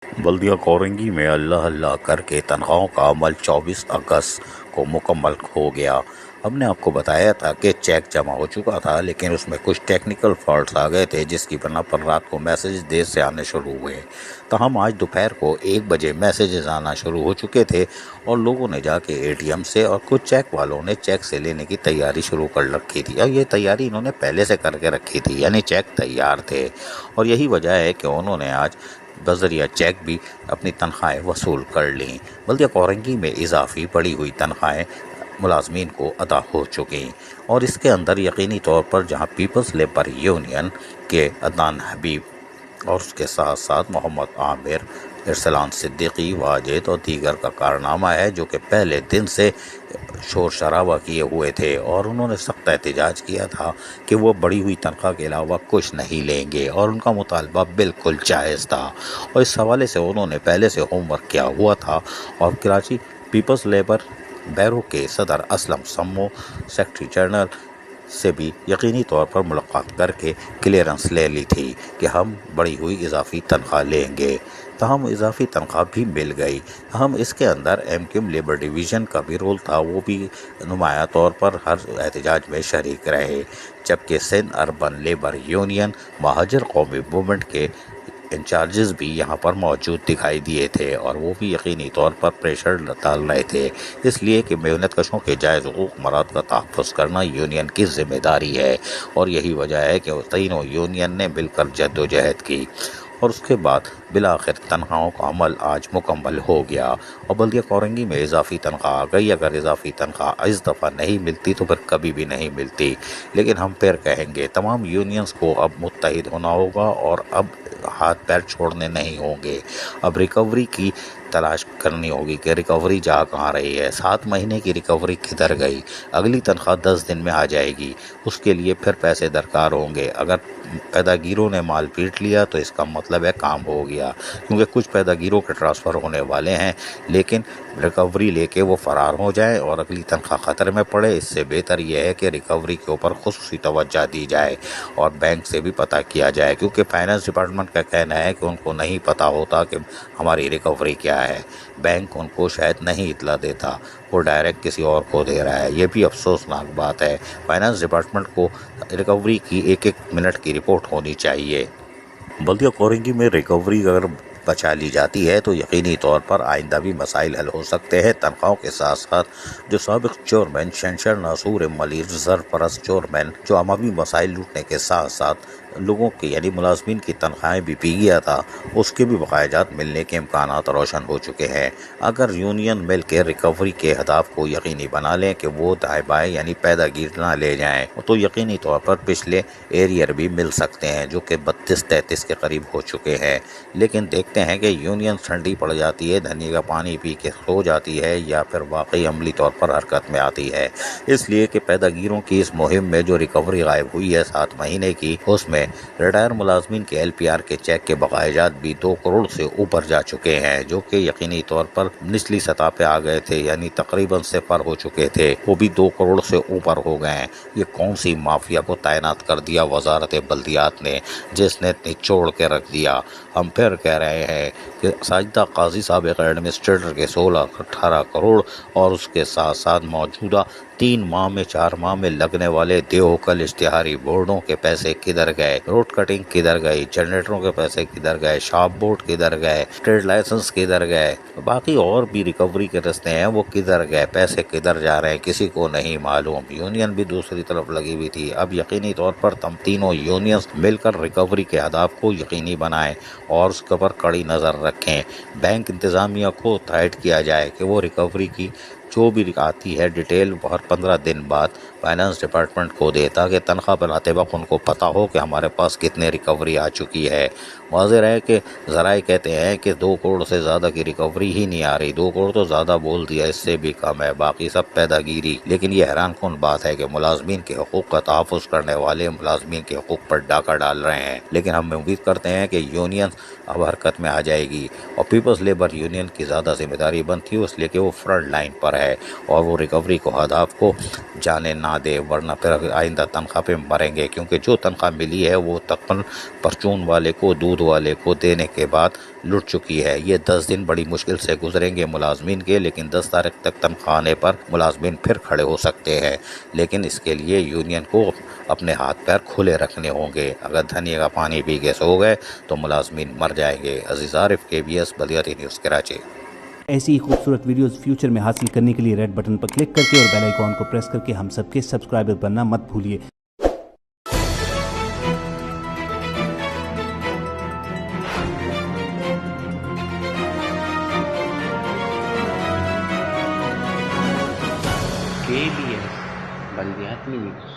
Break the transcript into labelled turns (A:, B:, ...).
A: بلدیہ کورنگی میں اللہ اللہ کر کے تنخواہوں کا عمل 24 اگست کو مکمل ہو گیا۔ ہم نے آپ کو بتایا تھا کہ چیک جمع ہو چکا تھا، لیکن اس میں کچھ ٹیکنیکل فالٹس آ گئے تھے، جس کی بنا پر رات کو میسیج دیر سے آنے شروع ہوئے۔ تو ہم آج دوپہر کو 1 بجے میسیجز آنا شروع ہو چکے تھے، اور لوگوں نے جا کے ATM سے اور کچھ چیک والوں نے چیک سے لینے کی تیاری شروع کر رکھی تھی، اور یہ تیاری انہوں نے پہلے سے کر کے رکھی تھی، یعنی چیک تیار تھے، اور یہی وجہ ہے کہ انہوں نے آج بذریعہ چیک بھی اپنی تنخواہیں وصول کر لیں۔ بلدیہ کورنگی میں اضافی بڑھی ہوئی تنخواہیں ملازمین کو ادا ہو چکیں، اور اس کے اندر یقینی طور پر جہاں پیپلز لیبر یونین کے عدنان حبیب اور اس کے ساتھ ساتھ محمد عامر، ارسلان صدیقی، واجد اور دیگر کا کارنامہ ہے، جو کہ پہلے دن سے شور شرابہ کیے ہوئے تھے، اور انہوں نے سخت احتجاج کیا تھا کہ وہ بڑھی ہوئی تنخواہ کے علاوہ کچھ نہیں لیں گے، اور ان کا مطالبہ بالکل جائز تھا، اور اس حوالے سے انہوں نے پہلے سے ہوم ورک کیا ہوا تھا، اور کراچی پیپلز لیبر بیرو کے صدر اسلم سمو، سیکرٹری جنرل سے بھی یقینی طور پر ملاقات کر کے کلیئرنس لے لی تھی کہ ہم بڑھی ہوئی اضافی تنخواہ لیں گے، تاہم اضافی تنخواہ بھی مل گئی۔ ہم اس کے اندر MQM لیبر ڈویژن کا بھی رول تھا، وہ بھی نمایاں طور پر ہر احتجاج میں شریک رہے، جبکہ سندھ اربن لیبر یونین مہاجر قومی موومنٹ کے انچارجز بھی یہاں پر موجود دکھائی دیے تھے، اور وہ بھی یقینی طور پر پریشر ڈال رہے تھے، اس لیے کہ محنت کشوں کے جائز حقوق مراد کا تحفظ کرنا یونین کی ذمہ داری ہے، اور یہی وجہ ہے کہ تینوں یونین نے مل کر جدوجہد کی، اور اس کے بعد بالآخر تنخواہوں کا عمل آج مکمل ہو گیا، اور بلدیہ کورنگی میں اضافی تنخواہ آ گئی۔ اگر اضافی تنخواہ اس دفعہ نہیں ملتی تو پھر کبھی بھی نہیں ملتی، لیکن ہم پھر کہیں گے تمام یونینز کو اب متحد ہونا ہوگا، اور اب ہاتھ پیر چھوڑنے نہیں ہوں گے، اب ریکوری کی تلاش کرنی ہوگی کہ ریکوری جا کہاں رہی ہے، 7 مہینے کی ریکوری کدھر گئی، اگلی تنخواہ 10 دن میں آ جائے گی، اس کے لیے پھر پیسے درکار ہوں گے۔ اگر پیداگیروں نے مال پیٹ لیا تو اس کا مطلب ہے کام ہو گیا، کیونکہ کچھ پیداگیروں کے ٹرانسفر ہونے والے ہیں، لیکن ریکوری لے کے وہ فرار ہو جائیں اور اگلی تنخواہ خطرے میں پڑے، اس سے بہتر یہ ہے کہ ریکوری کے اوپر خصوصی توجہ دی جائے، اور بینک سے بھی پتہ کیا جائے، کیونکہ فائنانس ڈپارٹمنٹ کا کہنا ہے کہ ان کو نہیں پتہ ہوتا کہ ہماری ریکوری کیا ہے، بینک ان کو شاید نہیں اطلاع دیتا، وہ ڈائریکٹ کسی اور کو دے رہا ہے، یہ بھی افسوسناک بات ہے۔ فائنانس ڈپارٹمنٹ کو ریکوری کی 1-1 منٹ کی رپورٹ ہونی چاہیے۔ بلدیہ کورنگی میں ریکوری اگر بچا لی جاتی ہے تو یقینی طور پر آئندہ بھی مسائل حل ہو سکتے ہیں۔ تنخواہوں کے ساتھ ساتھ جو سابق چیئرمین شنشر ناصور ملیر سرپرست چیئرمین جو عوامی مسائل لوٹنے کے ساتھ ساتھ لوگوں کے یعنی ملازمین کی تنخواہیں بھی پی گیا تھا، اس کے بھی بقایا جات ملنے کے امکانات روشن ہو چکے ہیں۔ اگر یونین مل کے ریکوری کے اہداف کو یقینی بنا لیں کہ وہ دائیں بائیں یعنی پیداگیر نہ لے جائیں، تو یقینی طور پر پچھلے ایریئر بھی مل سکتے ہیں جو کہ 32-33 کے قریب ہو چکے ہیں، لیکن دیکھتے ہیں کہ یونین ٹھنڈی پڑ جاتی ہے، دھنی کا پانی پی کے سو جاتی ہے، یا پھر واقعی عملی طور پر حرکت میں آتی ہے۔ اس لیے کہ پیداگیروں کی اس مہم میں جو ریکوری غائب ہوئی ہے 7 مہینے کی، اس میں ریٹائر ملازمین کے LPR کے چیک کے بقایا جات بھی 2 کروڑ سے اوپر جا چکے ہیں، جو کہ یقینی طور پر نچلی سطح پہ آ گئے تھے، یعنی تقریباً 0 ہو چکے تھے، وہ بھی 2 کروڑ سے اوپر ہو گئے ہیں۔ یہ کون سی مافیا کو تعینات کر دیا وزارت بلدیات نے، جس نے نچوڑ کے رکھ دیا۔ ہم پھر کہہ رہے ہیں کہ ساجدہ قاضی سابق ایڈمنسٹریٹر کے 16-18 کروڑ اور اس کے ساتھ ساتھ موجودہ 3 ماہ میں 4 ماہ میں لگنے والے دیوکل اشتہاری بورڈوں کے پیسے کدھر گئے، روڈ کٹنگ کدھر گئی، جنریٹروں کے پیسے کدھر گئے، شاپ بورڈ کدھر گئے، ٹریڈ لائسنس کدھر گئے، باقی اور بھی ریکوری کے رستے ہیں وہ کدھر گئے، پیسے کدھر جا رہے ہیں کسی کو نہیں معلوم۔ یونین بھی دوسری طرف لگی ہوئی تھی۔ اب یقینی طور پر تم تینوں یونینز مل کر ریکوری کے اہداف کو یقینی بنائیں اور اس کے پر کڑی نظر رکھیں۔ بینک انتظامیہ کو تائید کیا جائے کہ وہ ریکوری کی جو بھی آتی ہے ڈیٹیل ہر 15 دن بعد فائنانس ڈپارٹمنٹ کو دے، تاکہ تنخواہ بناتے وقت ان کو پتہ ہو کہ ہمارے پاس کتنے ریکوری آ چکی ہے۔ واضح ہے کہ ذرائع کہتے ہیں کہ 2 کروڑ سے زیادہ کی ریکوری ہی نہیں آ رہی، 2 کروڑ تو زیادہ بول دیا، اس سے بھی کم ہے، باقی سب پیداگیری۔ لیکن یہ حیران کن بات ہے کہ ملازمین کے حقوق کا تحفظ کرنے والے ملازمین کے حقوق پر ڈاکہ ڈال رہے ہیں، لیکن ہم امید کرتے ہیں کہ یونین اب حرکت میں آ جائے گی، اور پیپلز لیبر یونین کی زیادہ ذمہ داری بنتی ہے، اس لیے کہ وہ فرنٹ لائن پر ہے اور وہ ریکوری کو اہداف کو جانے نہ نہ دے، ورنہ پھر آئندہ تنخواہ پہ مریں گے، کیونکہ جو تنخواہ ملی ہے وہ تقریباً پرچون والے کو، دودھ والے کو دینے کے بعد لٹ چکی ہے۔ یہ 10 دن بڑی مشکل سے گزریں گے ملازمین کے، لیکن 10 تاریخ تک تنخواہ آنے پر ملازمین پھر کھڑے ہو سکتے ہیں، لیکن اس کے لیے یونین کو اپنے ہاتھ پیر کھلے رکھنے ہوں گے۔ اگر دھنیے کا پانی پی کے سو گئے تو ملازمین مر جائیں گے۔ عزیز عارف، KBS بلدیاتی نیوز کراچی۔
B: ایسی ہی خوبصورت ویڈیوز فیوچر میں حاصل کرنے کے لیے ریڈ بٹن پر کلک کر کے اور بیل آئیکن کو پریس کر کے ہم سب کے سبسکرائبر بننا مت بھولیے۔
C: KBS بلدیاتی نیوز۔